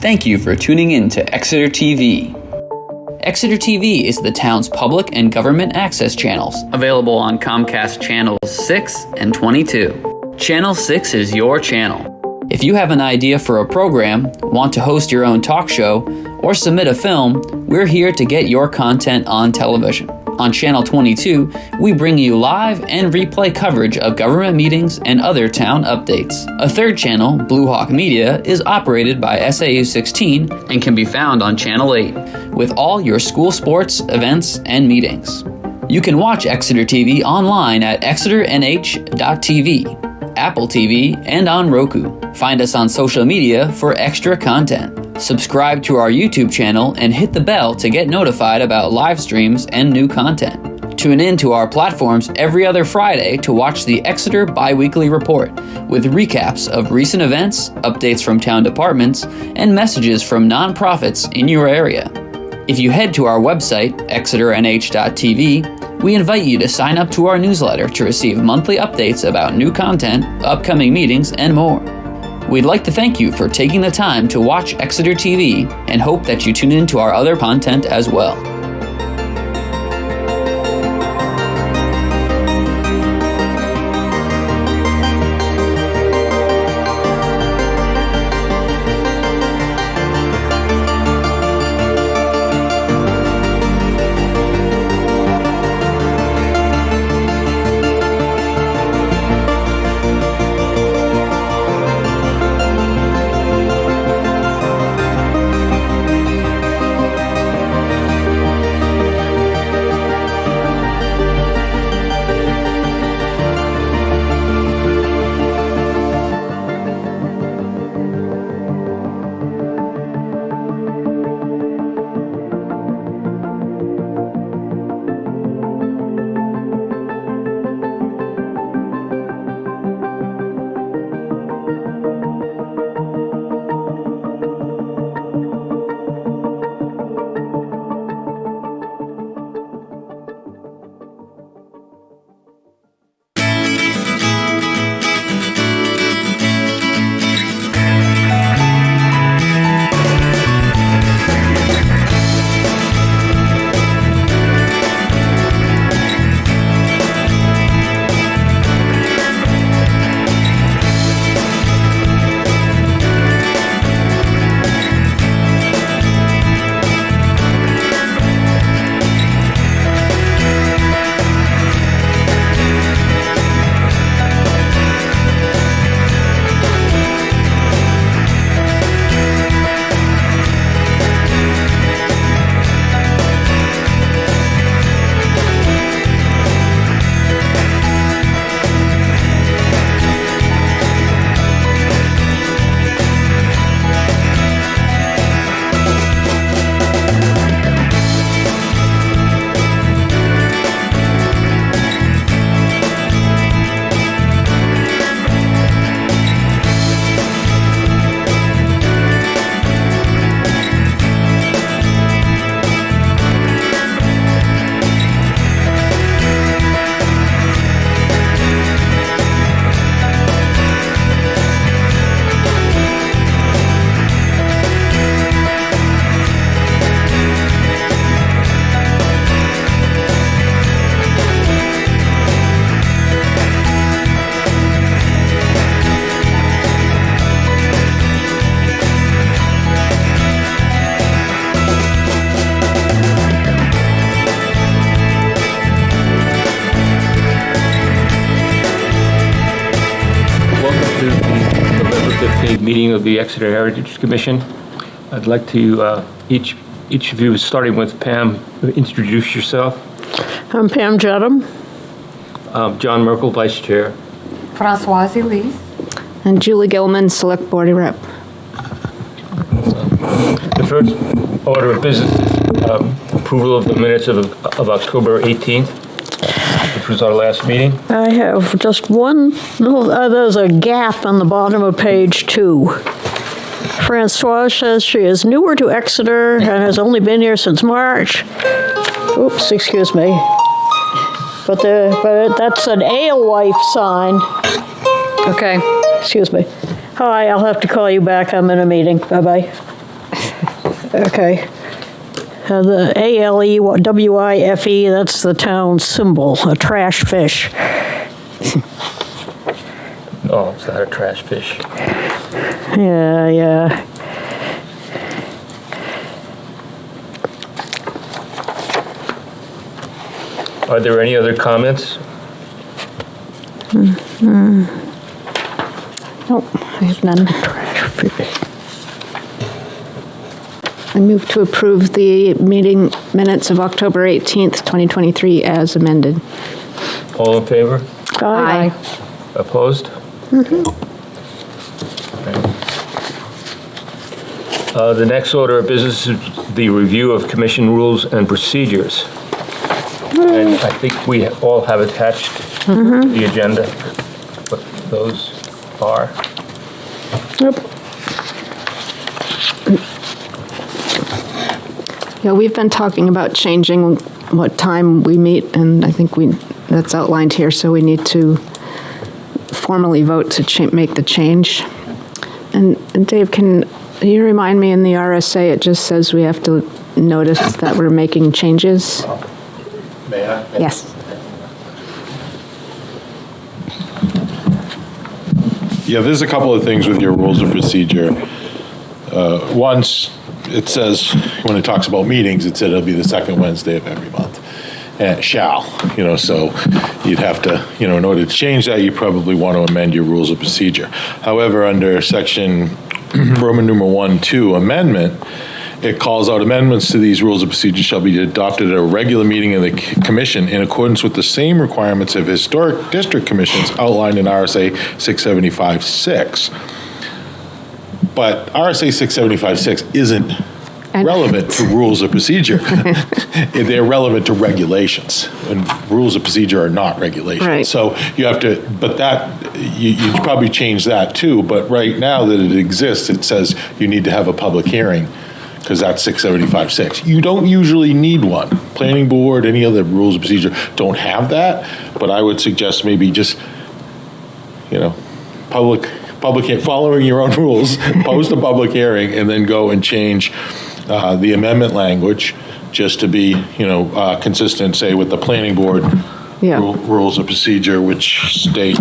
Thank you for tuning in to Exeter TV. Exeter TV is the town's public and government access channels, available on Comcast Channels 6 and 22. Channel 6 is your channel. If you have an idea for a program, want to host your own talk show, or submit a film, we're here to get your content on television. On Channel 22, we bring you live and replay coverage of government meetings and other town updates. A third channel, Blue Hawk Media, is operated by SAU 16 and can be found on Channel 8, with all your school sports, events, and meetings. You can watch Exeter TV online at exeternh.tv, Apple TV, and on Roku. Find us on social media for extra content. Subscribe to our YouTube channel and hit the bell to get notified about live streams and new content. Tune in to our platforms every other Friday to watch the Exeter Biweekly Report with recaps of recent events, updates from town departments, and messages from nonprofits in your area. If you head to our website, exeternh.tv, we invite you to sign up to our newsletter to receive monthly updates about new content, upcoming meetings, and more. We'd like to thank you for taking the time to watch Exeter TV and hope that you tune in to our other content as well. Meeting of the Exeter Heritage Commission. I'd like to, each of you, starting with Pam, introduce yourself. I'm Pam Juddum. John Merkel, Vice Chair. Françoise Elise. And Julie Gilman, Select Board Rep. The first order of business is approval of the minutes of October 18th, which was our last meeting. I have just one little, there's a gap on the bottom of page 2. Françoise says she is newer to Exeter and has only been here since March. Oops, excuse me. But that's an alewife sign. Okay. Excuse me. Hi, I'll have to call you back. I'm in a meeting. Bye-bye. Okay. The ALEWIFE, that's the town symbol, a trash fish. Oh, it's not a trash fish. Yeah. Are there any other comments? Nope, I have none. I move to approve the meeting minutes of October 18th, 2023 as amended. All in favor? Aye. Opposed? The next order of business is the review of commission rules and procedures. And I think we all have attached to the agenda what those are. Yep. Yeah, we've been talking about changing what time we meet, and I think that's outlined here, so we need to formally vote to make the change. And Dave, can you remind me, in the RSA, it just says we have to notice that we're making changes? May I? Yes. Yeah, there's a couple of things with your rules of procedure. Once, it says, when it talks about meetings, it said it'll be the second Wednesday of every month. Shall, so you'd have to, in order to change that, you probably want to amend your rules of procedure. However, under section Roman numeral 1-2 amendment, it calls out amendments to these rules of procedure shall be adopted at a regular meeting of the commission in accordance with the same requirements of historic district commissions outlined in RSA 675-6. But RSA 675-6 isn't relevant to rules of procedure. They're relevant to regulations, and rules of procedure are not regulations. Right. So you have to, but that, you probably change that too, but right now that it exists, it says you need to have a public hearing, because that's 675-6. You don't usually need one. Planning board, any other rules of procedure don't have that, but I would suggest maybe just, public, following your own rules, post a public hearing, and then go and change the amendment language just to be, consistent, say, with the planning board rules of procedure, which state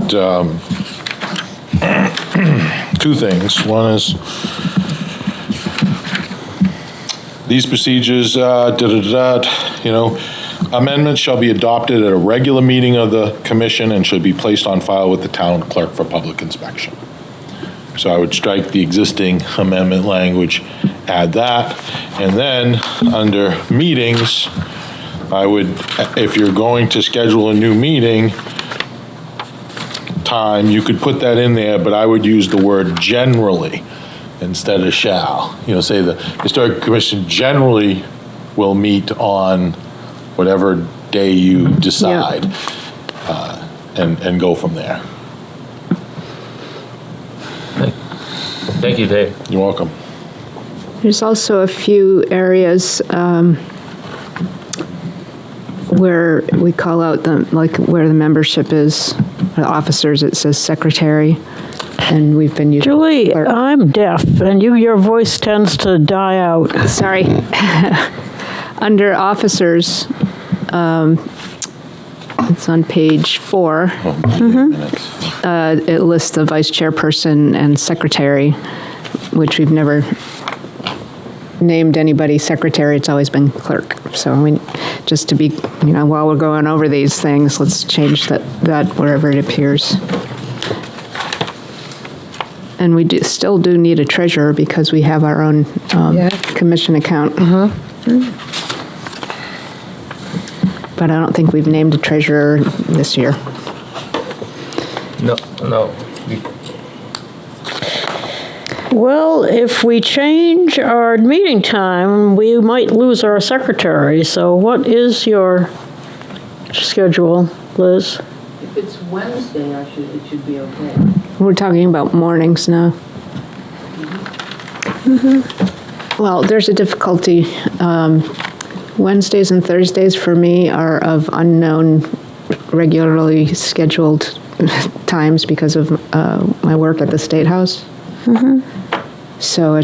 two things. One is, these procedures, amendments shall be adopted at a regular meeting of the commission and should be placed on file with the town clerk for public inspection. So I would strike the existing amendment language, add that, and then under meetings, I would, if you're going to schedule a new meeting time, you could put that in there, but I would use the word generally instead of shall. Say the Historic Commission generally will meet on whatever day you decide, and go from there. Thank you, Dave. You're welcome. There's also a few areas where we call out where the membership is, the officers, it says secretary, and we've been using. Julie, I'm deaf, and your voice tends to die out. Sorry. Under officers, it's on page 4. It lists the vice chairperson and secretary, which we've never named anybody secretary. It's always been clerk. So just to be, while we're going over these things, let's change that wherever it appears. And we still do need a treasurer because we have our own commission account. But I don't think we've named a treasurer this year. No. Well, if we change our meeting time, we might lose our secretary. So what is your schedule, Liz? If it's Wednesday, it should be okay. We're talking about mornings now. Well, there's a difficulty. Wednesdays and Thursdays for me are of unknown, regularly scheduled times because of my work at the State House. So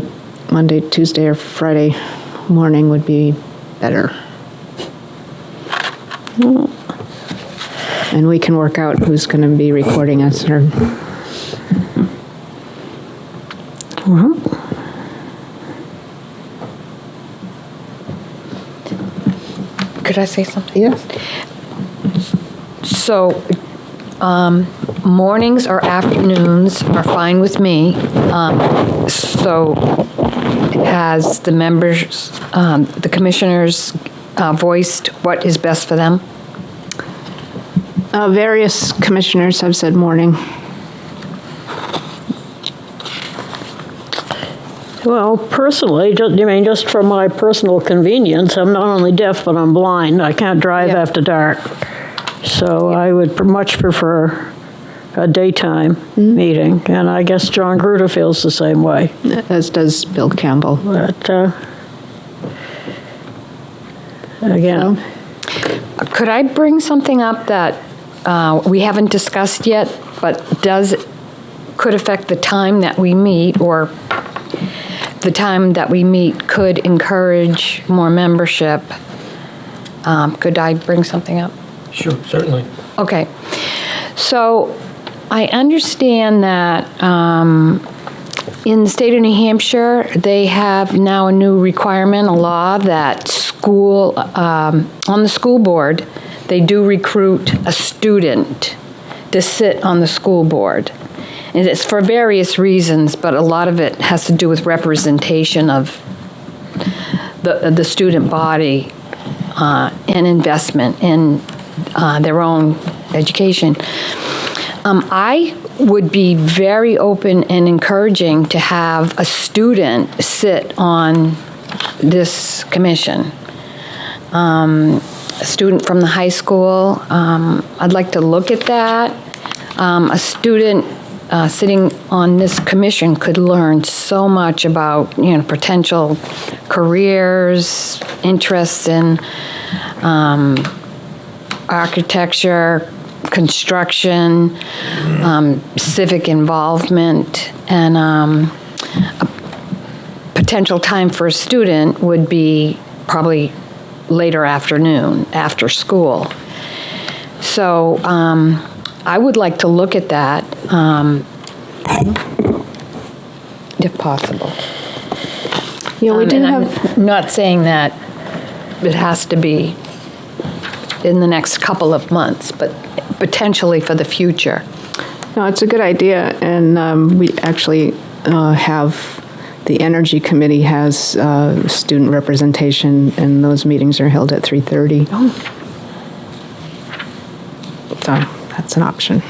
Monday, Tuesday, or Friday morning would be better. And we can work out who's going to be recording us or. Could I say something? Yes. So, mornings or afternoons are fine with me. So, has the members, the commissioners voiced what is best for them? Various commissioners have said morning. Well, personally, just for my personal convenience, I'm not only deaf, but I'm blind. I can't drive Yeah. after dark. So I would much prefer a daytime meeting, and I guess John Gruder feels the same way. As does Bill Campbell. But, again, Could I bring something up that we haven't discussed yet, but could affect the time that we meet, or the time that we meet could encourage more membership? Could I bring something up? Sure, certainly. Okay. So I understand that in the state of New Hampshire, they have now a new requirement, a law that on the school board, they do recruit a student to sit on the school board. And it's for various reasons, but a lot of it has to do with representation of the student body and investment in their own education. I would be very open and encouraging to have a student sit on this commission. A student from the high school. I'd like to look at that. A student sitting on this commission could learn so much about, potential careers, interests in architecture, construction, civic involvement, and a potential time for a student would be probably later afternoon, after school. So I would like to look at that, if possible. Yeah, we do And have. I'm not saying that it has to be in the next couple of months, but potentially for the future. No, it's a good idea, and we actually have, the Energy Committee has student representation, and those meetings are held at 3:30. So that's an option.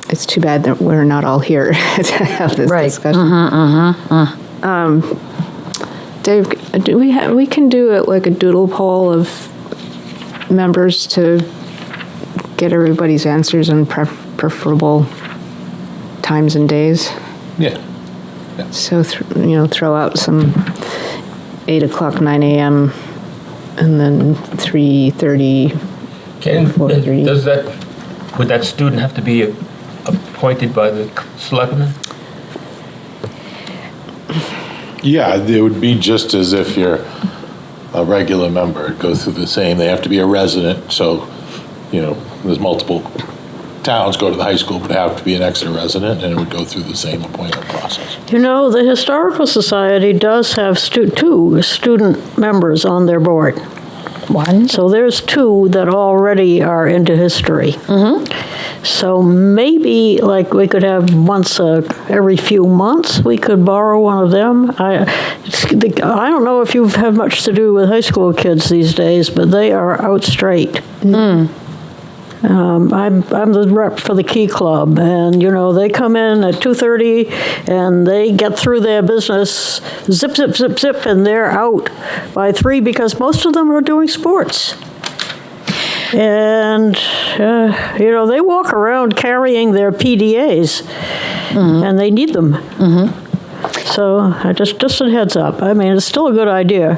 It's too bad that we're not all here to have this Right. discussion. Dave, we can do it like a doodle poll of members to get everybody's answers on preferable times and days. Yeah. So, throw out some 8 o'clock, 9 a.m., and then 3:30. Would that student have to be appointed by the selectmen? Yeah, it would be just as if you're a regular member. It goes through the same. They have to be a resident, so, there's multiple towns go to the high school, but have to be an Exeter resident, and it would go through the same appointment process. the Historical Society does have two student members on their board. One? So there's two that already are into history. So maybe, we could have once every few months, we could borrow one of them. I don't know if you've had much to do with high school kids these days, but they are out straight. I'm the rep for the Key Club, and, they come in at 2:30, and they get through their business, zip, zip, zip, zip, and they're out by 3 because most of them are doing sports. And, they walk around carrying their PDAs, and they need them. So just a heads up. I mean, it's still a good idea.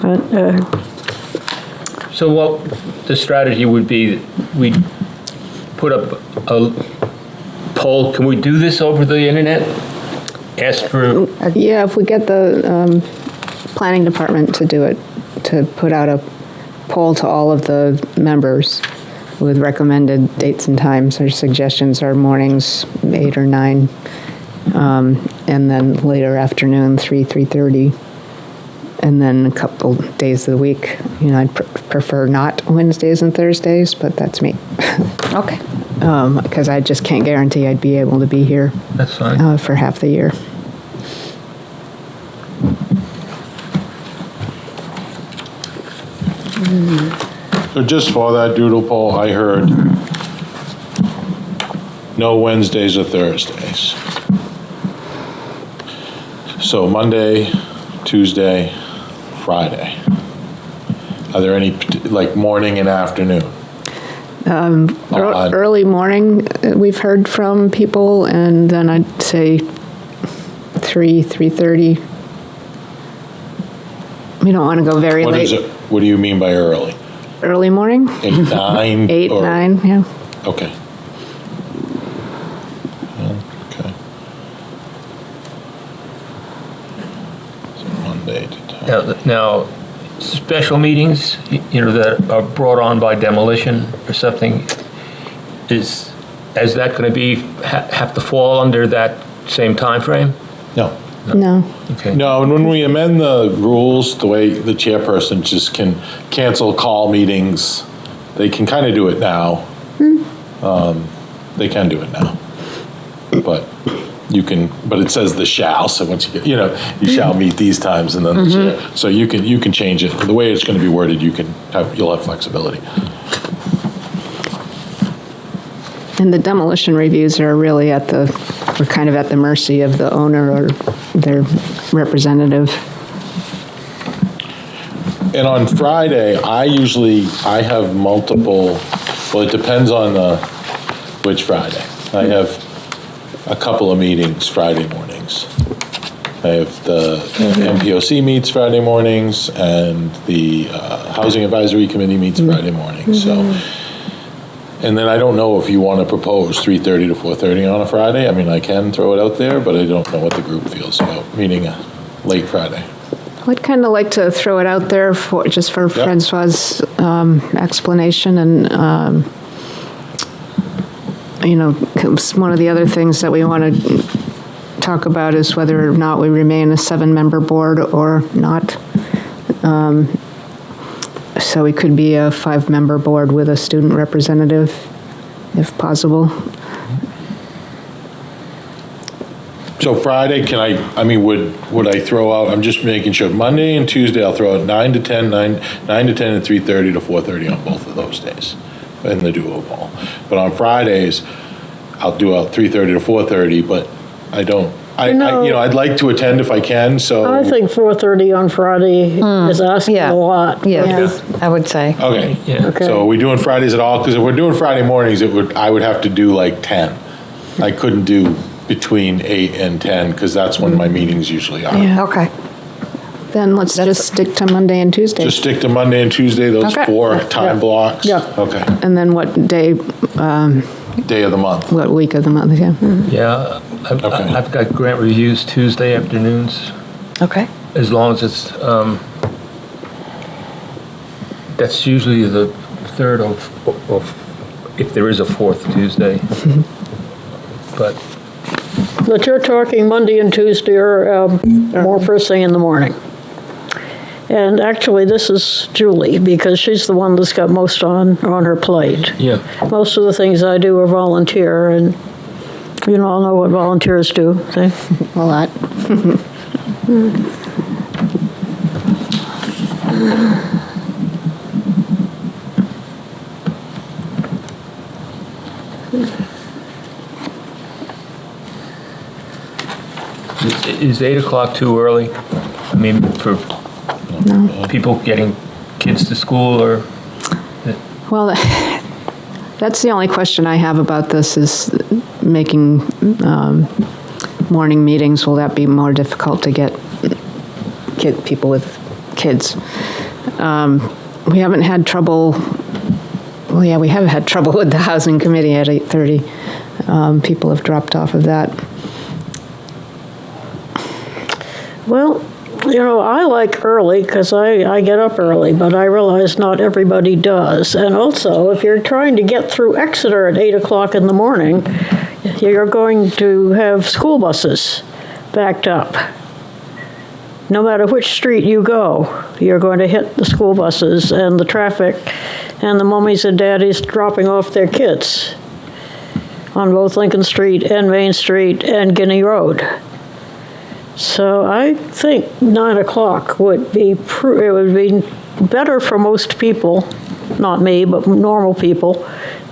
But, So what the strategy would be, we put up a poll. Can we do this over the internet? ask for, Yeah, if we get the planning department to do it, to put out a poll to all of the members with recommended dates and times. Our suggestions are mornings, 8 or 9, and then later afternoon, 3:30, and then a couple days of the week. You know, I'd prefer not Wednesdays and Thursdays, but that's me. Okay. Because I just can't guarantee I'd be able to be here that's fine. for half the year. So just for that doodle poll, I heard no Wednesdays or Thursdays. So Monday, Tuesday, Friday. Are there any, like, morning and afternoon? Early morning, we've heard from people, and then I'd say 3:30. We don't want to go very What late. is it? What do you mean by early? Early morning? 8, 9? 8, or- 9, yeah. Okay. Okay. So Monday to 10. Now, special meetings, you know, that are brought on by demolition or something, is that going to be, have to fall under that same time frame? No. No. Okay. No, and when we amend the rules, the way the chairperson just can cancel call meetings, they can kind of do it now. They can do it now. But you can, but it says the shall, so once you get, you know, you shall meet these times and then the chair. So you can change it. The way it's going to be worded, you'll have flexibility. And the demolition reviews are really we're kind of at the mercy of the owner or their representative. And on Friday, I have multiple, well, it depends on which Friday. I have a couple of meetings Friday mornings. I have the MPOC meets Friday mornings, and the Housing Advisory Committee meets Friday mornings, so. And then I don't know if you want to propose 3:30 to 4:30 on a Friday. I mean, I can throw it out there, but I don't know what the group feels about meeting a late Friday. I'd kind of like to throw it out there for Francois's explanation, and you know, 'cause one of the other things that we want to talk about is whether or not we remain a 7-member board or not. So we could be a 5-member board with a student representative, if possible. So Friday, I mean, would I throw out, I'm just making sure, Monday and Tuesday, I'll throw out 9 to 10 and 3:30 to 4:30 on both of those days, in the duo poll. But on Fridays, I'll do out 3:30 to 4:30, but I don't, I'd like to attend if I can, so. I think 4:30 on Friday is asking Yeah. a lot. Yeah, I would say. Okay. Yeah. Okay. So are we doing Fridays at all? Because if we're doing Friday mornings, I would have to do like 10. I couldn't do between 8 and 10, because that's when my meetings usually are. Yeah. Okay. Then let's just stick to Monday and Tuesday. Just stick to Monday and Tuesday, those Okay. 4 time blocks? Yeah. Okay. And then what day, Day of the month. what week of the month, yeah. Yeah, Okay. I've got grant reviews Tuesday afternoons, Okay. as long as it's, that's usually the third of, if there is a fourth Tuesday. But But you're talking Monday and Tuesday are more first thing in the morning. And actually, this is Julie, because she's the one that's got most on her plate. yeah, Most of the things I do are volunteer, and you all know what volunteers do. See? A lot. is 8 o'clock too early? I mean, for people getting kids to school, or? Well, that's the only question I have about this, is making morning meetings. Will that be more difficult to get people with kids? We haven't had trouble, well, yeah, we have had trouble with the housing committee at 8:30. People have dropped off of that. Well, I like early because I get up early, but I realize not everybody does. And also, if you're trying to get through Exeter at 8 o'clock in the morning, you're going to have school buses backed up. No matter which street you go, you're going to hit the school buses and the traffic and the mummies and daddies dropping off their kids on both Lincoln Street and Main Street and Guinea Road. So I think 9 o'clock would be it would be better for most people, not me, but normal people,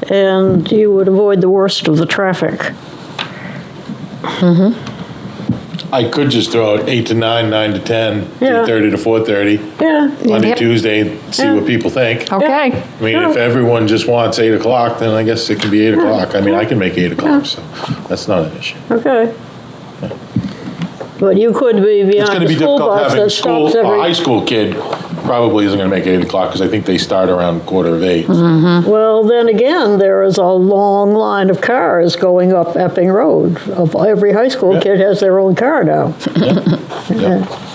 and you would avoid the worst of the traffic. I could just throw out 8 to 9, 9 to 10, Yeah. 2:30 to 4:30, Yeah. Monday, Yep. Tuesday, see what people think. Okay. I mean, if everyone just wants 8 o'clock, then I guess it can be 8 o'clock. I mean, I can make 8 o'clock, so that's not an issue. Okay. But you could be It's beyond going to the be school difficult bus having that stops a high every... school kid probably isn't going to make 8 o'clock because I think they start around 7:45. Well, then again, there is a long line of cars going up Epping Road. Every high school Yeah. kid has their own car now.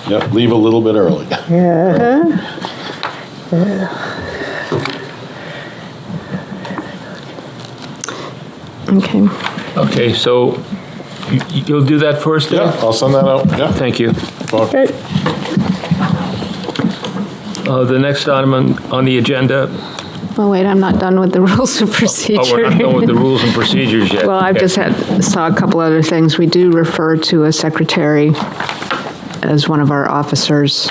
Yep, leave a little bit early. Yeah. Okay. Okay, so you'll do that first, Yeah, then? I'll send that out, yeah. Thank you. Okay. The next item on the agenda, Well, wait, I'm not done with the rules of procedure. oh, we're not done with the rules and procedures yet. Well, I've Okay. just saw a couple other things. We do refer to a secretary as one of our officers,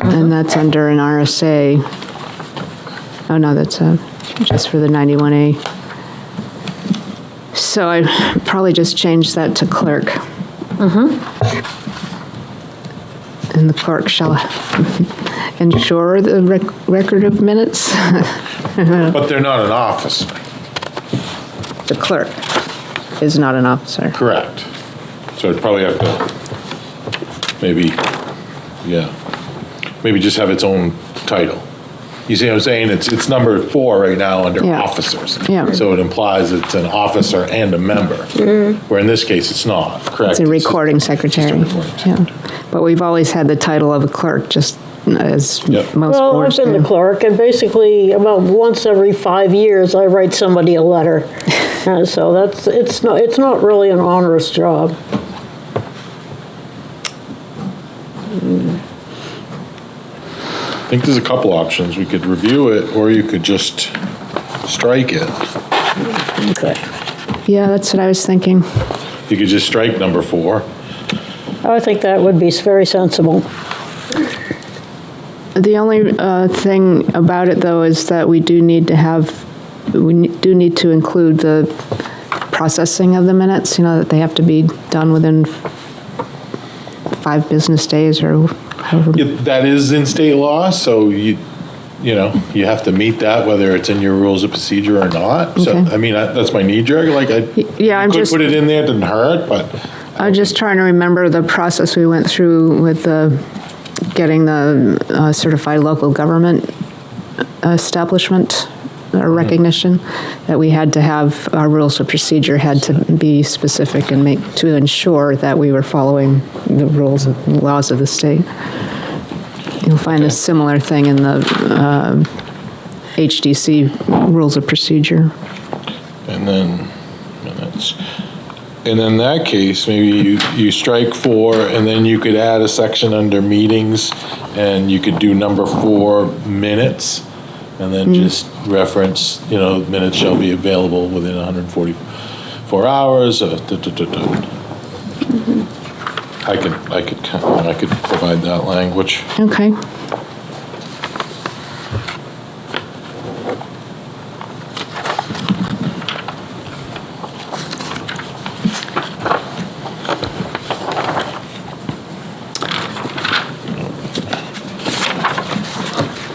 and that's under an RSA. Oh, no, that's just for the 91A. So I probably just changed that to clerk. And the clerk shall ensure the record of minutes. But they're not an officer, The clerk is not an officer. correct. So I'd probably have to, maybe just have its own title. You see what I'm saying? It's number 4 right now under Yeah. officers. Yeah. So it implies it's an officer and a member, where in this case, it's not, correct? It's a recording secretary. recording Yeah. But we've always had the title of a clerk, just as Yep. most Well, I've boards been the do. clerk, and basically about once every 5 years, I write somebody a letter. So it's not really an onerous job. I think there's a couple options. We could review it, or you could just strike it. Okay. Yeah, that's what I was thinking. You could just strike number 4. I think that would be very sensible. The only thing about it, though, is that we do need to include the processing of the minutes, that they have to be done within 5 business days or however. Yeah, that is in state law, so you have to meet that, whether it's in your rules of procedure or not. So, Okay. I mean, that's my knee jerk, Yeah, I'm could just, put it in there, it didn't hurt, but I'm just trying to remember the process we went through with getting the certified local government establishment or recognition, that we had to have, our rules of procedure had to be specific and to ensure that we were following the rules and laws of the state. You'll find a similar thing in the HDC rules of procedure. and then minutes. And in that case, maybe you strike 4, and then you could add a section under meetings, and you could do number 4 minutes, and then just reference, minutes shall be available within 144 hours. I could provide that language. Okay.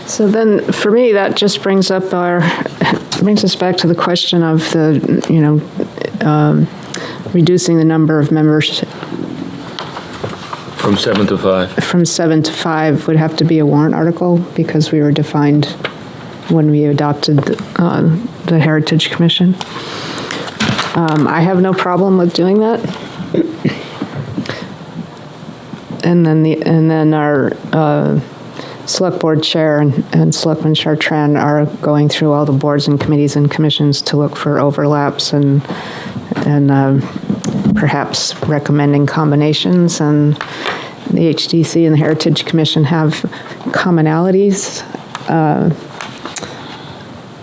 So then, for me, that just brings us back to the question of reducing the number of members From 7 to 5. from 7 to 5 would have to be a warrant article, because we were defined when we adopted the Heritage Commission. I have no problem with doing that. And then our select board chair and Selectman Chartrand are going through all the boards and committees and commissions to look for overlaps and perhaps recommending combinations. And the HDC and the Heritage Commission have commonalities.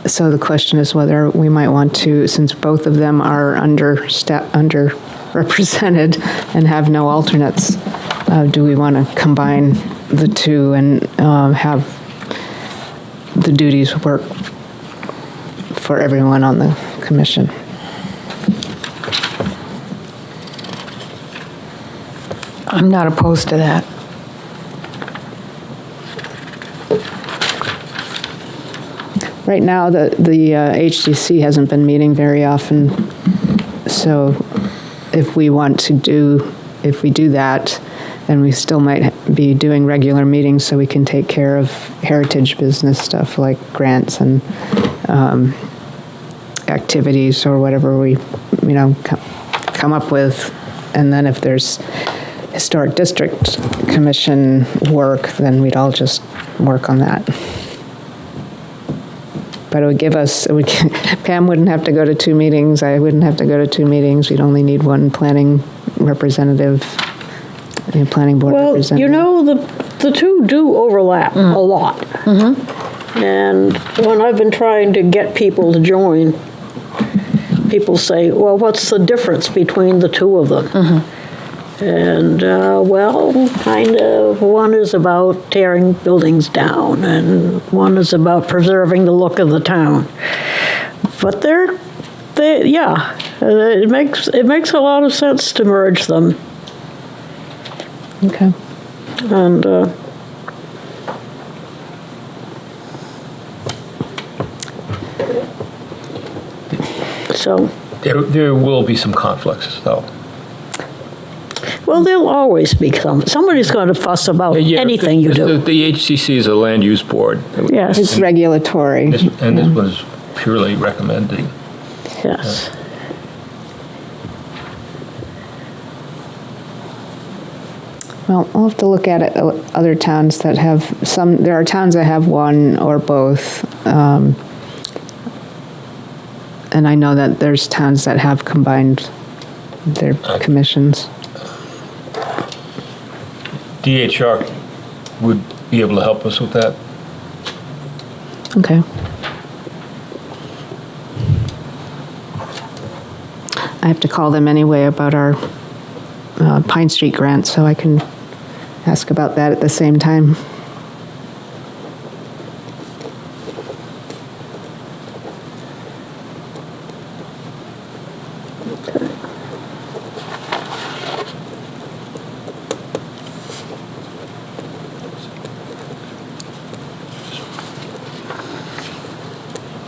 So the question is whether we might want to, since both of them are underrepresented and have no alternates, do we want to combine the two and have the duties work for everyone on the commission? I'm not opposed to that. Right now, the HDC hasn't been meeting very often, so if we do that, then we still might be doing regular meetings so we can take care of heritage business stuff like grants and activities or whatever we, come up with. And then if there's Historic District Commission work, then we'd all just work on that. But it would give us, Pam wouldn't have to go to 2 meetings, I wouldn't have to go to 2 meetings, we'd only need one planning representative, planning board Well, representative. the two do overlap a lot. And when I've been trying to get people to join, people say, well, what's the difference between the two of them? And, kind of, one is about tearing buildings down, and one is about preserving the look of the town. But it makes a lot of sense to merge them. Okay. And, so, There will be some conflicts, though. well, there'll always be somebody's going to fuss about anything you do. The HCC is a land use board. Yes. It's regulatory. And this was purely recommending. Yes. Well, we'll have to look at it, other towns that have some, there are towns that have one or both. And I know that there's towns that have combined their commissions. DHR would be able to help us with that. Okay. I have to call them anyway about our Pine Street grant, so I can ask about that at the same time.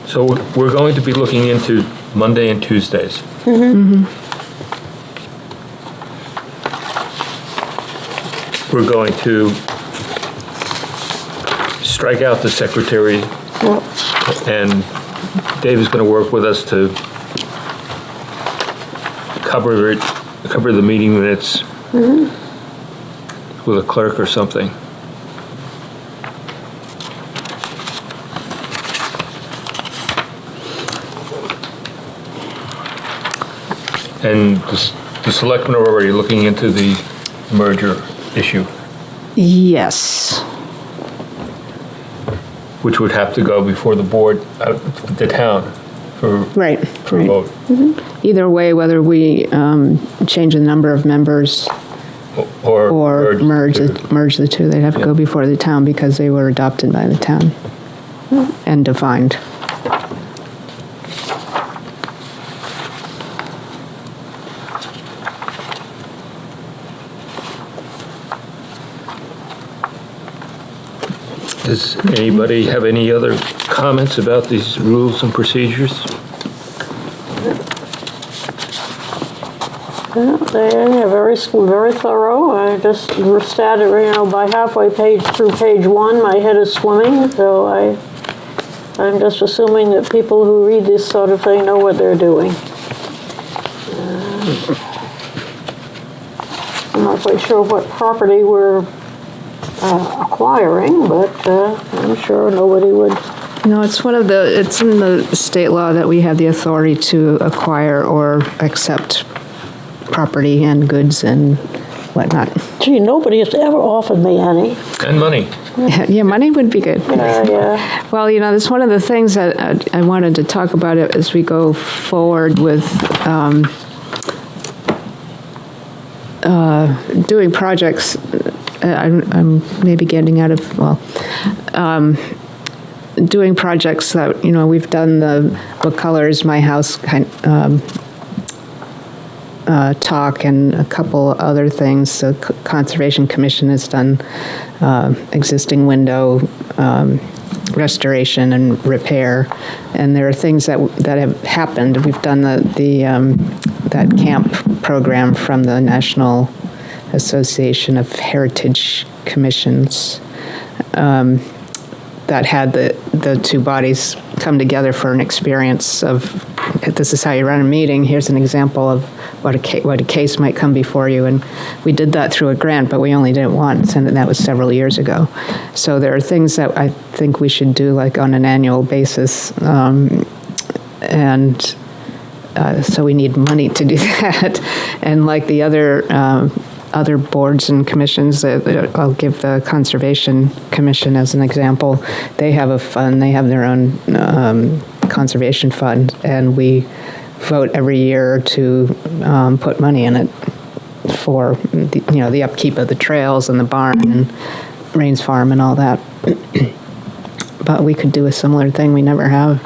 So we're going to be looking into Monday and Tuesdays. We're going to strike out the secretary, and Dave is going to work with us to cover the meeting minutes with a clerk or something. And the selectmen are already looking into the merger issue, Yes. which would have to go before the board, the town, for Right. for a Right. vote. Either way, whether we change the number of members or merge the two, they'd have to go before the town because they were adopted by the town and defined. Does anybody have any other comments about these rules and procedures? Yeah, they're very thorough. I just started, by halfway through page 1, my head is swimming. So I'm just assuming that people who read this sort of thing know what they're doing. not quite sure what property we're acquiring, but I'm sure nobody would. No, it's in the state law that we have the authority to acquire or accept property and goods and whatnot. Gee, nobody has ever offered me any. And money. Yeah, money would be good. Yeah. Well, that's one of the things that I wanted to talk about it as we go forward with doing projects. I'm maybe getting out of, doing projects that, we've done the What Color Is My House talk and a couple other things. The Conservation Commission has done existing window restoration and repair, and there are things that have happened. We've done that camp program from the National Association of Heritage Commissions that had the two bodies come together for an experience of, this is how you run a meeting, here's an example of what a case might come before you. And we did that through a grant, but we only did it once, and that was several years ago. So there are things that I think we should do like on an annual basis, so we need money to do that. And like the other boards and commissions, I'll give the Conservation Commission as an example. They have a fund, they have their own conservation fund, and we vote every year to put money in it for the upkeep of the trails and the barn and Rains Farm and all that. But we could do a similar thing, we never have.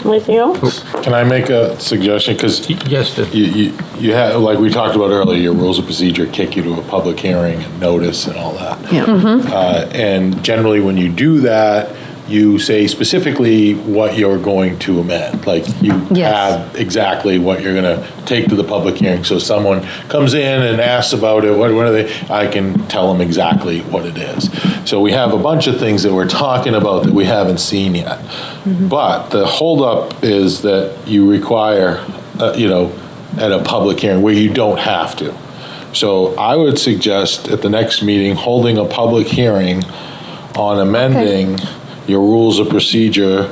Anything else? Can I make a suggestion? Because Yes, you have, like we talked about earlier, your rules of procedure kick you to a public hearing and notice and all that. Yeah. And generally, when you do that, you say specifically what you're going to amend. Like you have exactly what you're going to take to the public hearing. So someone comes in and asks about it, what are they? I can tell them exactly what it is. So we have a bunch of things that we're talking about that we haven't seen yet. But the holdup is that you require, at a public hearing where you don't have to. So I would suggest at the next meeting, holding a public hearing on amending your rules of procedure,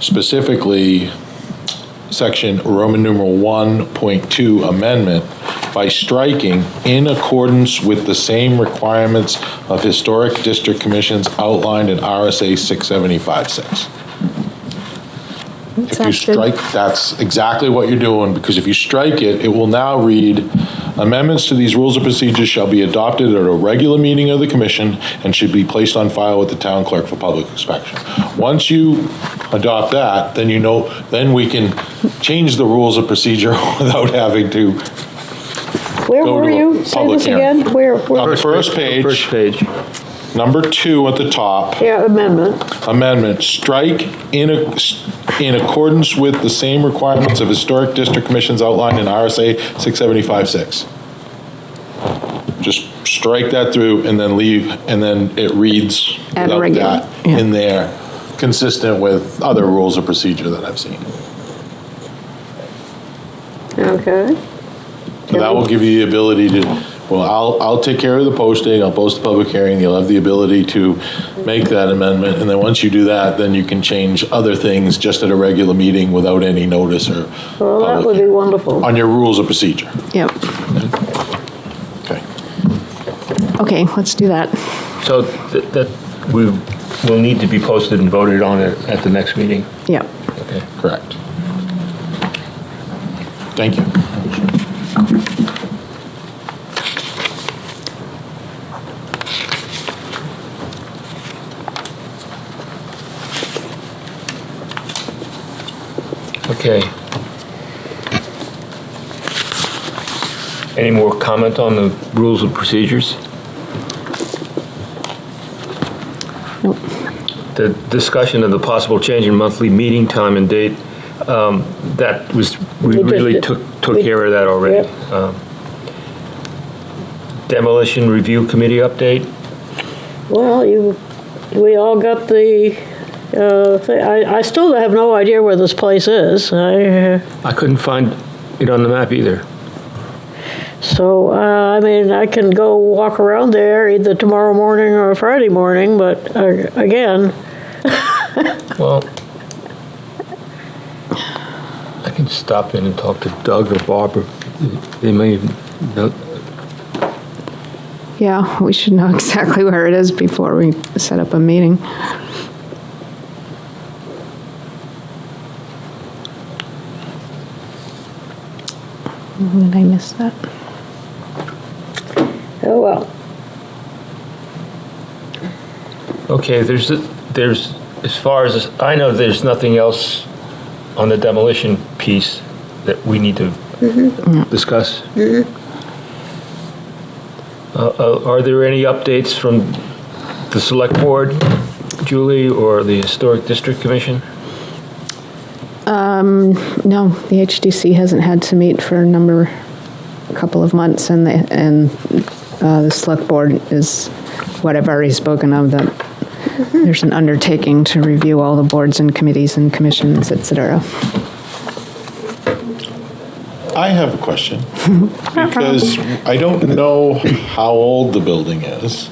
specifically section Roman numeral 1.2 amendment, by striking in accordance with the same requirements of historic district commissions outlined in RSA 675-6. If you strike, that's exactly what you're doing, because if you strike it, it will now read, amendments to these rules of procedure shall be adopted at a regular meeting of the commission and should be placed on file with the town clerk for public inspection. Once you adopt that, then then we can change the rules of procedure without having to Where go were to a you? Say public this hearing. again? Where? On the first page, number 2 at the top. Yeah, amendment. Amendment, strike in accordance with the same requirements of historic district commissions outlined in RSA 675-6. Just strike that through and then leave, and then it reads without that in there, consistent with other rules of procedure that I've seen. Okay. So that will give you the ability to, I'll take care of the posting, I'll post the public hearing, you'll have the ability to make that amendment, and then once you do that, then you can change other things just at a regular meeting without any notice or. Well, that would be wonderful. On your rules of procedure. Yep. Okay. Okay, let's do that. So that will need to be posted and voted on at the next meeting? Yep. Okay. Correct. Thank you. Okay. Any more comment on the rules of procedures? Nope. The discussion of the possible change in monthly meeting time and date, that was, we really took care of that already. Yep. Demolition Review Committee update? Well, we all got the I still have no idea where this place is. I couldn't find it on the map either. So, I mean, I can go walk around there either tomorrow morning or Friday morning, but again, Well, I can stop in and talk to Doug or Barbara. They may know. Yeah, we should know exactly where it is before we set up a meeting. Did I miss that? oh well. Okay, there's, as far as I know, there's nothing else on the demolition piece that we need to discuss. Are there any updates from the select board, Julie, or the Historic District Commission? No, the HDC hasn't had to meet for a couple of months, and the select board is what I've already spoken of, that there's an undertaking to review all the boards and committees and commissions, et cetera. I have a question, because I don't know how old the building is,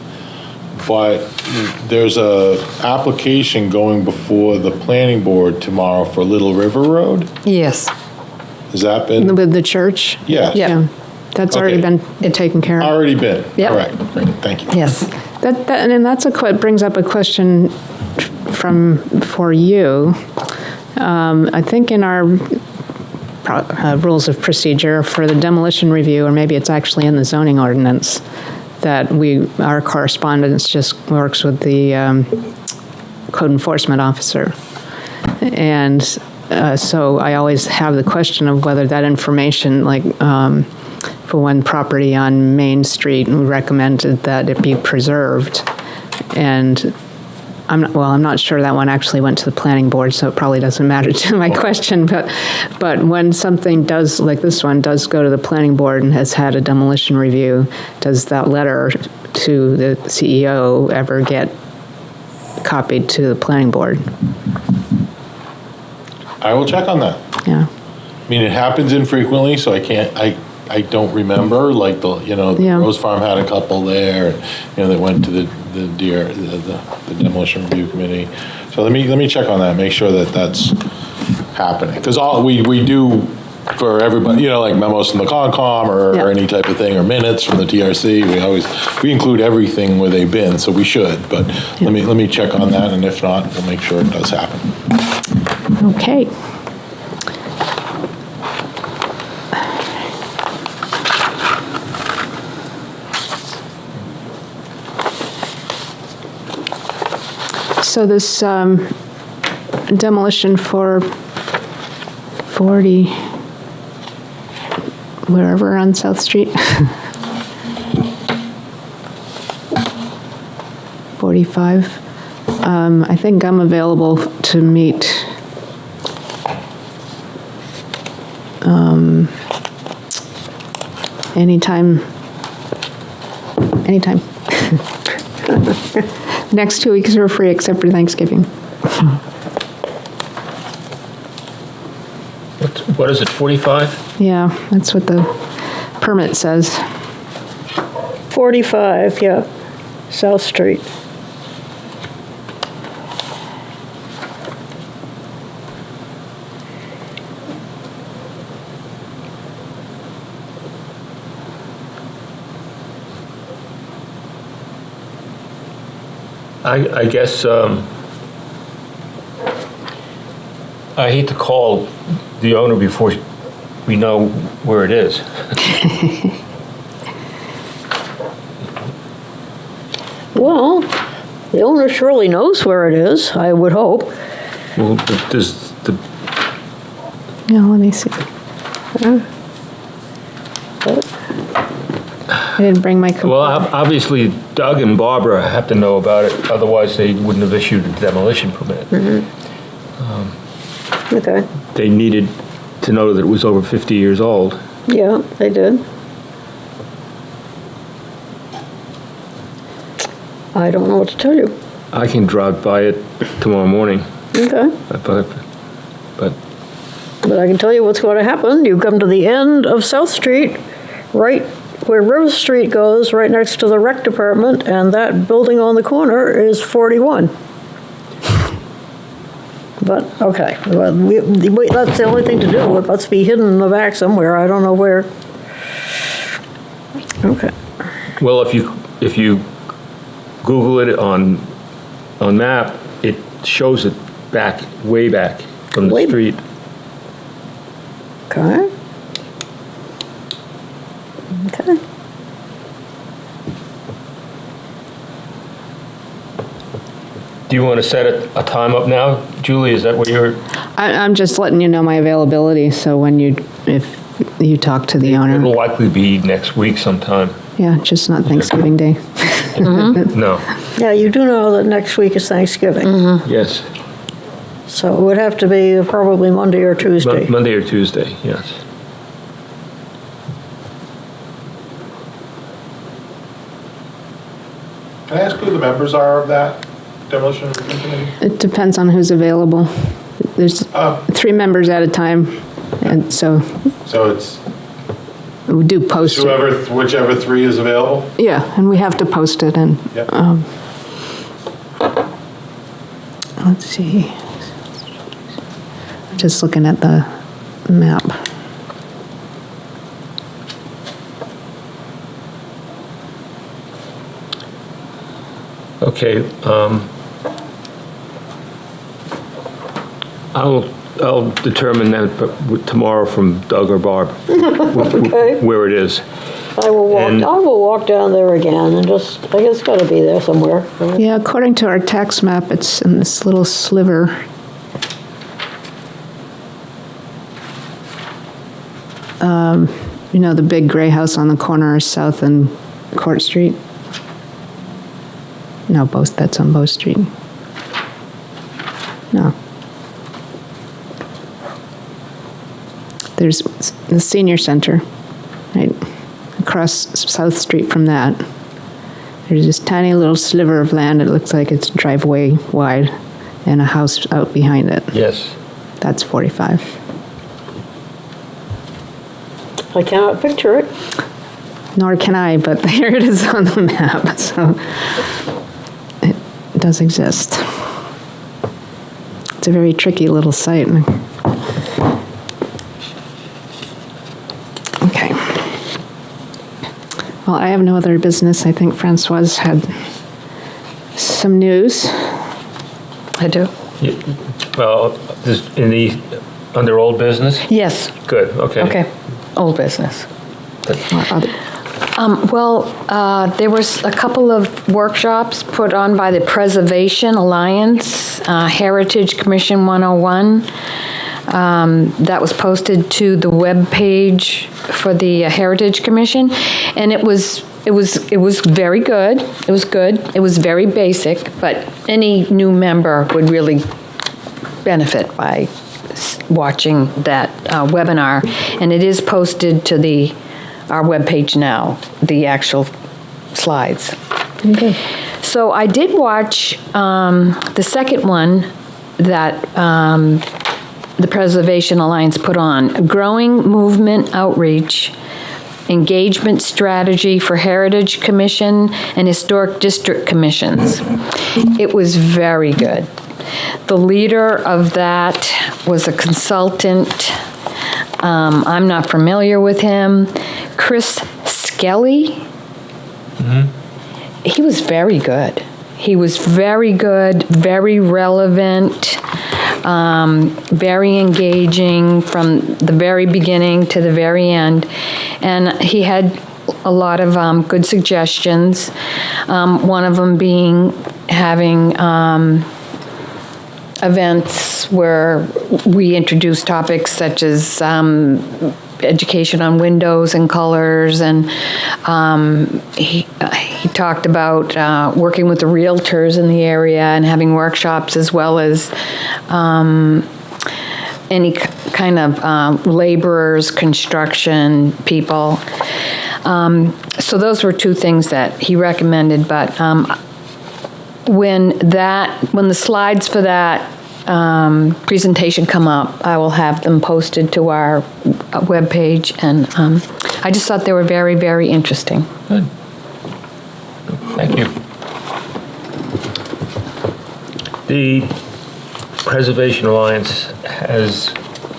but there's a application going before the planning board tomorrow for Little River Road. Yes. Has that been? With the church? Yes. Yeah, that's already Okay. been taken care of. Already been? Yep. Correct. Thank you. Yes. And that's brings up a question for you. I think in our rules of procedure for the demolition review, or maybe it's actually in the zoning ordinance, that our correspondence just works with the code enforcement officer. And so I always have the question of whether that information, like for one property on Main Street, we recommended that it be preserved. And I'm not sure that one actually went to the planning board, so it probably doesn't matter to my question. But when something does, like this one, does go to the planning board and has had a demolition review, does that letter to the CEO ever get copied to the planning board? I will check on that. Yeah. I mean, it happens infrequently, so I don't remember, like the Yeah. Rose Farm had a couple there, and, they went to the demolition review committee. So let me check on that, make sure that that's happening. Because all we do for everybody, like memos from the Concom or Yeah. any type of thing, or minutes from the TRC, we include everything where they've been, so we should. But let me check on that, and if not, we'll make sure it does happen. Okay. So this demolition for 40, wherever on South Street? 45. I think I'm available to meet anytime. Next 2 weeks are free except for Thanksgiving. What is it, 45? Yeah, that's what the permit says. 45, yeah, South Street. I guess I hate to call the owner before we know where it is. Well, the owner surely knows where it is, I would hope. Well, does the, Yeah, let me see. I didn't bring my. well, obviously Doug and Barbara have to know about it, otherwise they wouldn't have issued a demolition permit. Okay, They needed to know that it was over 50 years old. yeah, they did. I don't know what to tell you. I can drive by it tomorrow morning, Okay. but But I can tell you what's going to happen. You come to the end of South Street, right where River Street goes, right next to the rec department, and that building on the corner is 41. But, okay, well, that's the only thing to do. It must be hidden in the back somewhere. I don't know where. Okay. well, if you Google it on map, it shows it way back from the Way- street. Okay. Okay. Do you want to set a time up now, Julie? Is that what you're? I'm just letting you know my availability, so if you talk to the It'll owner. likely be next week sometime. Yeah, just not Thanksgiving Day. No. Yeah, you do know that next week is Thanksgiving. Yes. So it would have to be probably Monday or Tuesday. Monday or Tuesday. Yes. Can I ask who the members are of that demolition review committee? It depends on who's available. There's 3 members at a time, and so So it's we do post it. whichever 3 is available? Yeah, and we have to post it, and Yep. let's see. Just looking at the map. Okay. I'll determine that tomorrow from Doug or Barb Okay. where it is. I will And- walk down there again and just, I guess it's gotta be there somewhere. Yeah, according to our tax map, it's in this little sliver. You know, the big gray house on the corner is South and Court Street? No, that's on Bow Street. No. There's the senior center, right across South Street from that. There's this tiny little sliver of land. It looks like it's driveway wide, and a house out behind it. Yes. That's 45. I cannot picture it. Nor can I, but here it is on the map, so it does exist. It's a very tricky little site. Okay. Well, I have no other business. I think Francoise had some news. I do. Well, under old business? Yes. Good, okay. Okay. Old business. Or other- There was a couple of workshops put on by the Preservation Alliance, Heritage Commission 101. That was posted to the web page for the Heritage Commission, and it was very good. It was good. It was very basic, but any new member would really benefit by watching that webinar, and it is posted to our webpage now, the actual slides. Okay. So I did watch the second one that the Preservation Alliance put on, Growing Movement Outreach, Engagement Strategy for Heritage Commission and Historic District Commissions. It was very good. The leader of that was a consultant. I'm not familiar with him. Chris Skelly. He was very good. He was very good, very relevant, very engaging from the very beginning to the very end. And he had a lot of good suggestions. One of them being having events where we introduce topics such as education on windows and colors, and he talked about working with the realtors in the area and having workshops, as well as any kind of laborers, construction people. So those were two things that he recommended, but when the slides for that presentation come up, I will have them posted to our webpage, and I just thought they were very, very interesting. Good. Thank you. The Preservation Alliance has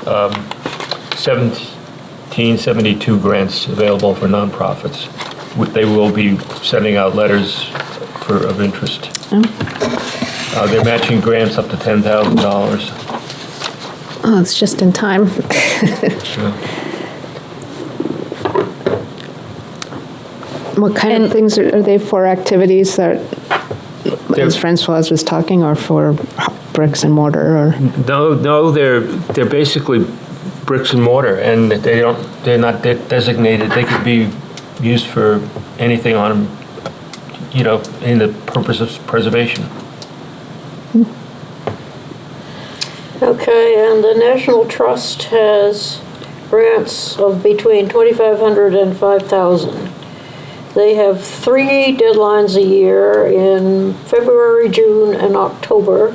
1772 grants available for nonprofits. They will be sending out letters of interest. They're matching grants up to $10,000. Oh, it's just in time. What kind of things are they for? Activities that, as Francoise was talking, or for bricks and mortar? Or No, they're basically bricks and mortar, and they're not designated. They could be used for anything on them, in the purpose of preservation. Okay, and the National Trust has grants of between $2,500 and $5,000. They have 3 deadlines a year in February, June, and October.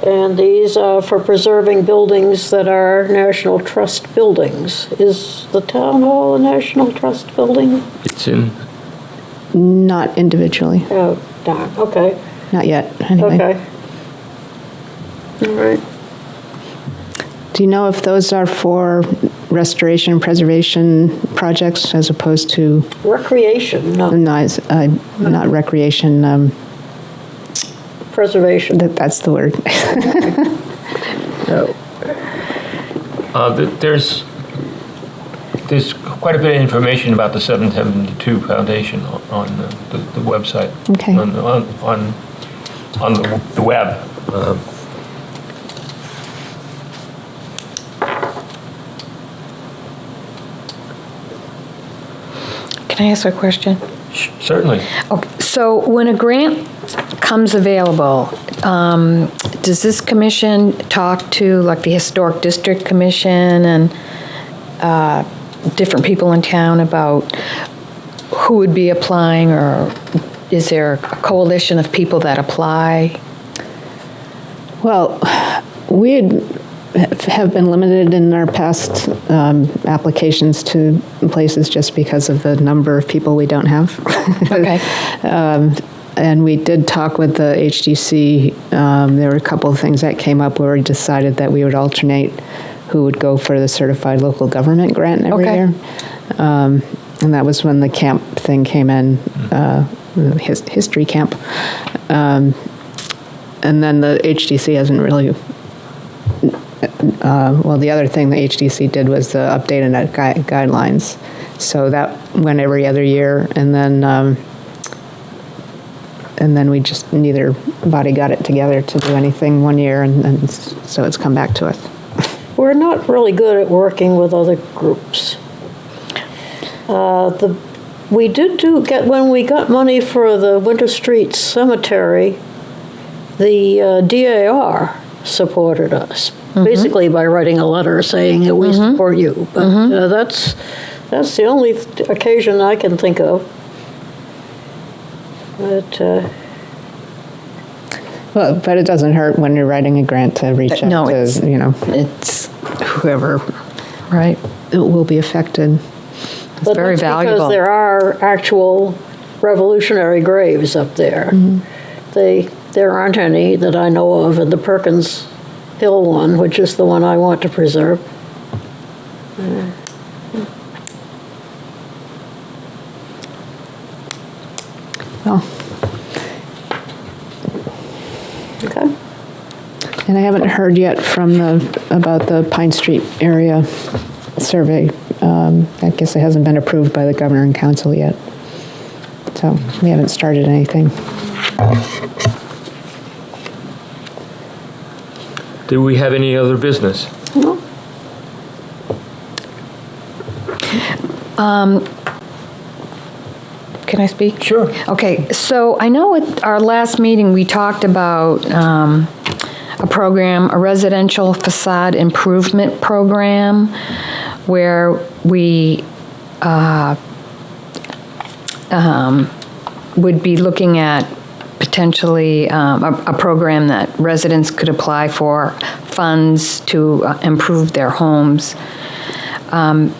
And these are for preserving buildings that are National Trust buildings. Is the town hall a National Trust building? It's in. not individually, Oh, darn, okay, not yet, anyway. okay. All right. Do you know if those are for restoration and preservation projects as opposed to, Recreation, no, not recreation, preservation. that's the word. No. There's quite a bit of information about the 772 Foundation on the website. Okay. On the web. Can I ask a question? Certainly. Okay, so when a grant comes available, does this commission talk to, like, the Historic District Commission and different people in town about who would be applying, or is there a coalition of people that apply? Well, we have been limited in our past applications to places just because of the number of people we don't have. Okay. And we did talk with the HDC. There were a couple of things that came up where we decided that we would alternate who would go for the certified local government grant every Okay. year. And that was when the camp thing came in, history camp. And then the HDC hasn't really, well, the other thing the HDC did was the updated guidelines. So that went every other year, and then we just, neither body got it together to do anything one year, and so it's come back to us. We're not really good at working with other groups. We did get, when we got money for the Winter Street Cemetery, the DAR supported us, basically by writing a letter saying that we support you. But that's the only occasion I can think of. But it doesn't hurt when you're writing a grant to reach out No, to, it's whoever, right? it will be affected. But very that's valuable. because there are actual revolutionary graves up there. There aren't any that I know of in the Perkins Hill one, which is the one I want to preserve. Well, Okay. and I haven't heard yet about the Pine Street area survey. I guess it hasn't been approved by the governor and council yet. So we haven't started anything. Do we have any other business? No. Can I speak? Sure. Okay, so I know at our last meeting, we talked about a program, a residential facade improvement program, where we would be looking at potentially a program that residents could apply for funds to improve their homes. And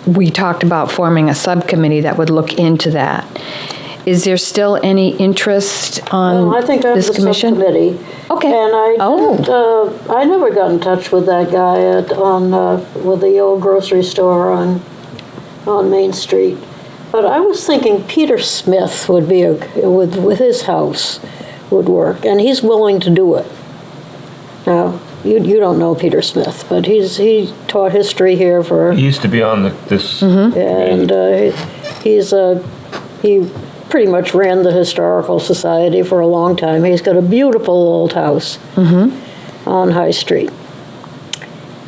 we talked about forming a subcommittee that would look into that. Is there still any interest on I think I have this the commission? subcommittee. Okay. And I never got in touch with that guy with the old grocery store on Main Street. But I was thinking Peter Smith would be, with his house, would work, and he's willing to do it. Now, you don't know Peter Smith, but he taught history here for, He used to be on this. and he pretty much ran the Historical Society for a long time. He's got a beautiful old house on High Street,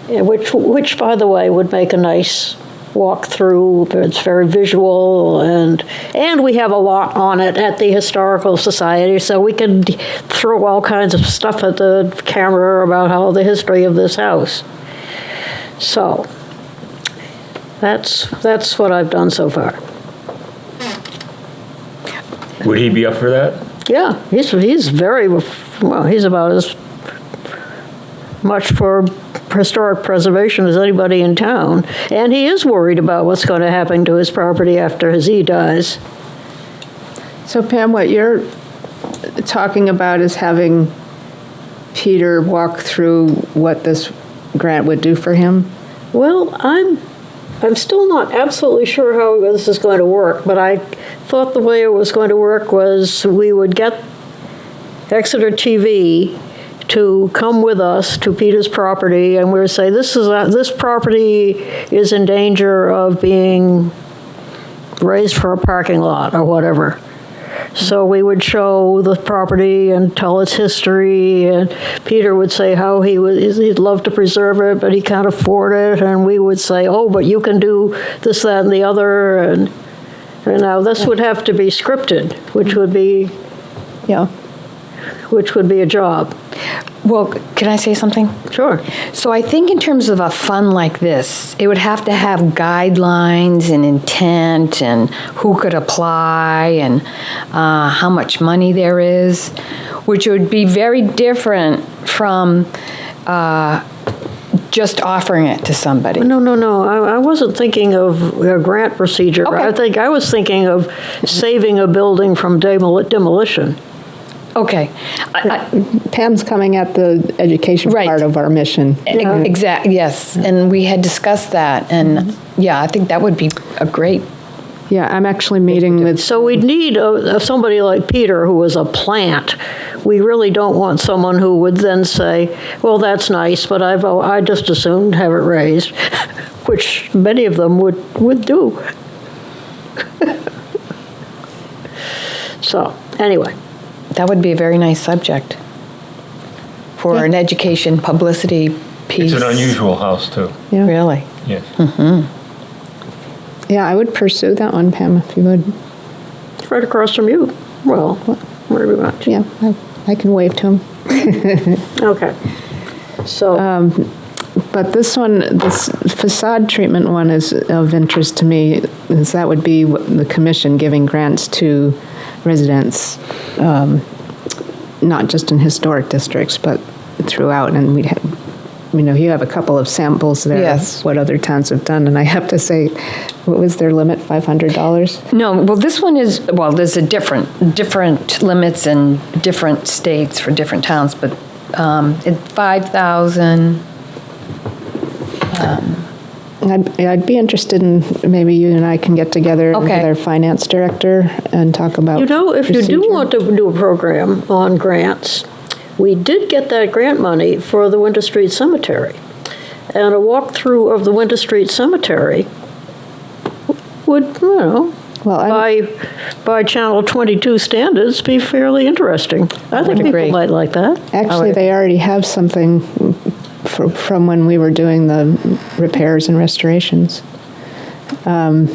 which, by the way, would make a nice walk through. It's very visual, and we have a lot on it at the Historical Society, so we can throw all kinds of stuff at the camera about the history of this house. So that's what I've done so far. Would he be up for that? Yeah, he's very well. He's about as much for historic preservation as anybody in town, and he is worried about what's going to happen to his property after he dies. So Pam, what you're talking about is having Peter walk through what this grant would do for him? Well, I'm still not absolutely sure how this is going to work, but I thought the way it was going to work was we would get Exeter TV to come with us to Peter's property, and we would say, this property is in danger of being raised for a parking lot or whatever. So we would show the property and tell its history, and Peter would say how he'd love to preserve it, but he can't afford it, and we would say, oh, but you can do this, that, and the other, and now this would have to be scripted, which would be a job. Well, can I say something? Sure. So I think in terms of a fund like this, it would have to have guidelines and intent and who could apply and how much money there is, which would be very different from just offering it to somebody. No. I wasn't thinking of a grant procedure. Okay. I was thinking of saving a building from demolition. Okay. Pam's coming at the education Right. part of our mission. Exactly, yes. And we had discussed that. And yeah, I think that would be a great. Yeah, I'm actually meeting with... So we'd need somebody like Peter who was a plant. We really don't want someone who would then say, well, that's nice, but I just as soon have it raised, which many of them would do. So, anyway. That would be a very nice subject for an education publicity piece. It's an unusual house, too. Yeah. Really? Yes. Yeah, I would pursue that one, Pam, if you would. It's right across from you. Well, wherever you want. Yeah, I can wave to him. Okay. So, But this facade treatment one is of interest to me, as that would be the commission giving grants to residents, not just in historic districts, but throughout. And we'd have, you have a couple of samples there Yes. of what other towns have done. And I have to say, what was their limit, $500? No, well, this one is, well, there's a different limits in different states for different towns, but it's 5,000. I'd be interested in, maybe you and I can get together with Okay. our finance director and talk about if you do procedure. want to do a program on grants, we did get that grant money for the Winter Street Cemetery. And a walkthrough of the Winter Street Cemetery would, by Channel 22 standards, be fairly interesting. I think people agree. might like that. Actually, they already have something from when we were doing the repairs and restorations. And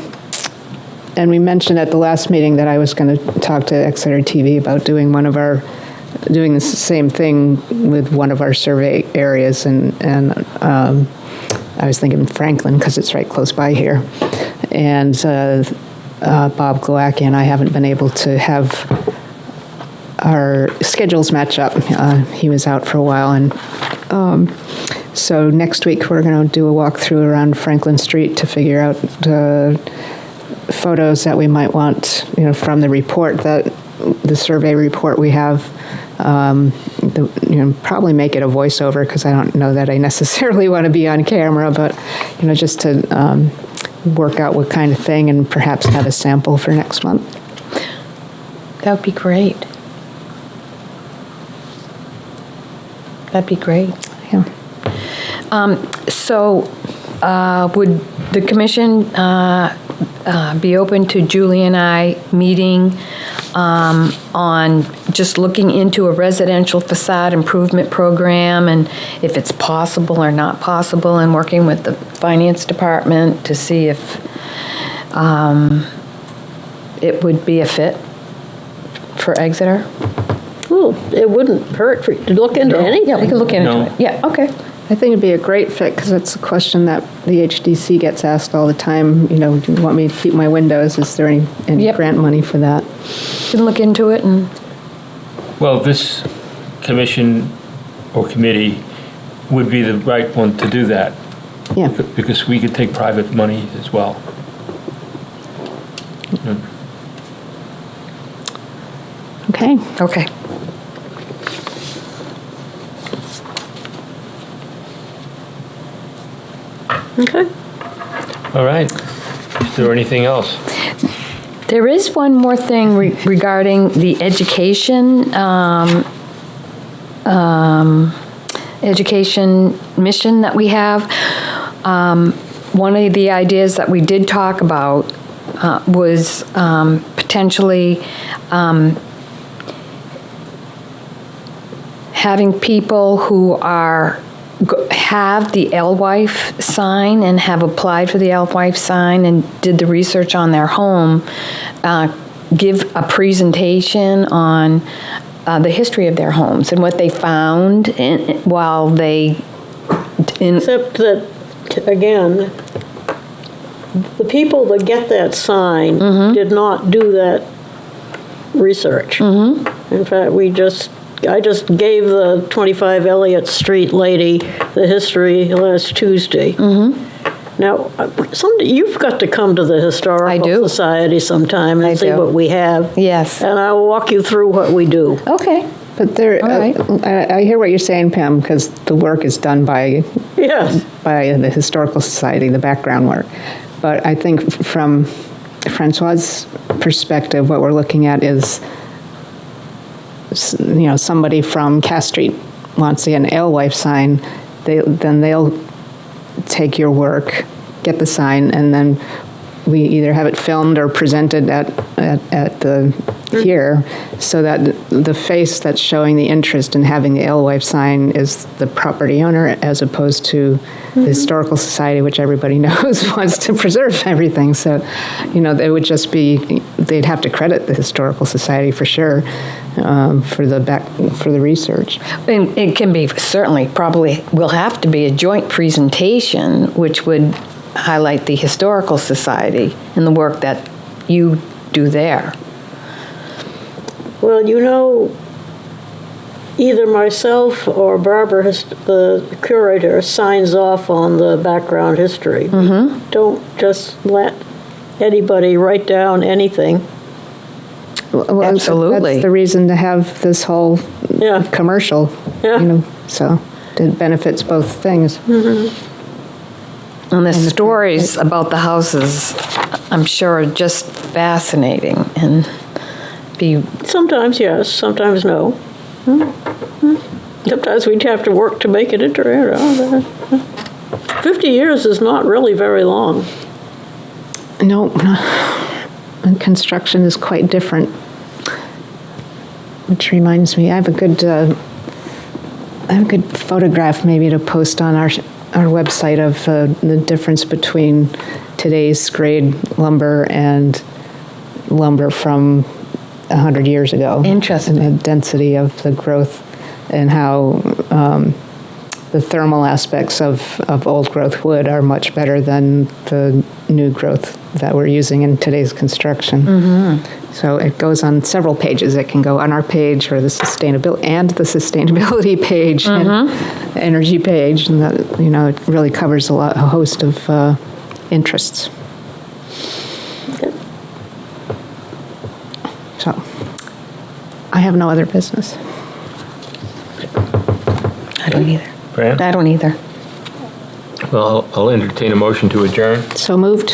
we mentioned at the last meeting that I was going to talk to Exeter TV about doing the same thing with one of our survey areas, and I was thinking Franklin because it's right close by here. And Bob Glowacki and I haven't been able to have our schedules match up. He was out for a while, and so next week we're going to do a walkthrough around Franklin Street to figure out photos that we might want, from the report, that the survey report we have. Probably make it a voiceover, because I don't know that I necessarily want to be on camera, but just to work out what kind of thing, and perhaps have a sample for next month. That would be great. That'd be great. Yeah. So, would the commission be open to Julie and I meeting on just looking into a residential facade improvement program, and if it's possible or not possible, and working with the finance department to see if it would be a fit for Exeter? Well, it wouldn't hurt for you to look into anything. Yeah, we could look into No. it. Yeah, okay. I think it'd be a great fit, because it's a question that the HDC gets asked all the time. Do you want me to keep my windows? Is there any Yep. grant money for that? You can look into it and, Well, this commission or committee would be the right one to do that, Yeah. because we could take private money as well. Okay. okay. Okay. All right. Is there anything else? There is one more thing regarding the education, education mission that we have. One of the ideas that we did talk about was potentially having people who have the Alewife sign and have applied for the Alewife sign and did the research on their home, give a presentation on the history of their homes and what they found while they... Except that, again, the people that get that sign did not do that research. In fact, I just gave the 25 Elliott Street lady the history last Tuesday. Now, you've got to come to the I Historical do. Society sometime and I see do. what we have. Yes. And I'll walk you through what we do. Okay. But there, All right. I hear what you're saying, Pam, because the work is done by Yes. the Historical Society, the background work. But I think from Francois's perspective, what we're looking at is, somebody from Cass Street wants to get an Alewife sign, then they'll take your work, get the sign, and then we either have it filmed or presented at the here, so that the face that's showing the interest in having the Alewife sign is the property owner, as opposed to the Historical Society, which everybody knows wants to preserve everything. So, they would just be, they'd have to credit the Historical Society for sure for the research. And it can be, certainly, probably will have to be a joint presentation, which would highlight the Historical Society and the work that you do there. Well, either myself or Barbara, the curator, signs off on the background history. Don't just let anybody write down anything. Well, Absolutely. That's the reason to have this whole Yeah. commercial, Yeah. so it benefits both things. And the stories about the houses, I'm sure, are just fascinating and be, Sometimes yes, sometimes no. Sometimes we'd have to work to make it interesting. 50 years is not really very long. No, and construction is quite different. Which reminds me, I have a good photograph maybe to post on our website of the difference between today's grade lumber and lumber from 100 years ago. Interesting. And the density of the growth, and how the thermal aspects of old growth wood are much better than the new growth that we're using in today's construction. So it goes on several pages. It can go on our page or the sustainability page and the energy page, and that, it really covers a host of interests. So I have no other business. I don't either. Fran? I don't either. Well, I'll entertain a motion to adjourn. So moved.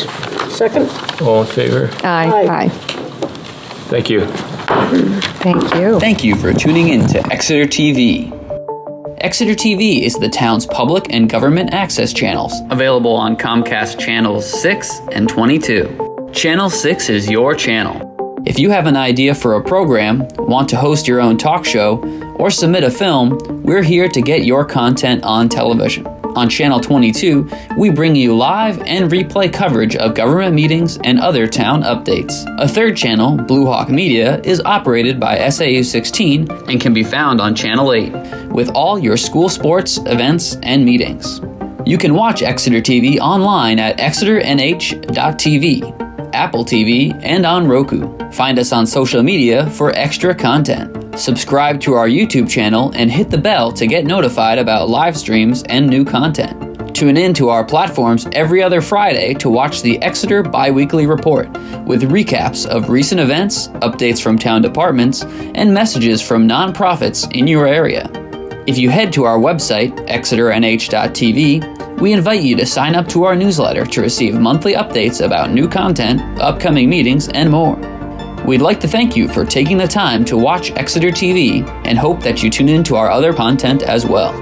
Second? All in favor? Aye. Aye. Thank you. Thank you. Thank you for tuning in to Exeter TV. Exeter TV is the town's public and government access channels, available on Comcast Channels 6 and 22. Channel 6 is your channel. If you have an idea for a program, want to host your own talk show, or submit a film, we're here to get your content on television. On Channel 22, we bring you live and replay coverage of government meetings and other town updates. A third channel, Blue Hawk Media, is operated by SAU 16 and can be found on Channel 8, with all your school sports, events, and meetings. You can watch Exeter TV online at exeternh.tv, Apple TV, and on Roku. Find us on social media for extra content. Subscribe to our YouTube channel and hit the bell to get notified about live streams and new content. Tune in to our platforms every other Friday to watch the Exeter Biweekly Report, with recaps of recent events, updates from town departments, and messages from nonprofits in your area. If you head to our website, exeternh.tv, we invite you to sign up to our newsletter to receive monthly updates about new content, upcoming meetings, and more. We'd like to thank you for taking the time to watch Exeter TV and hope that you tune in to our other content as well.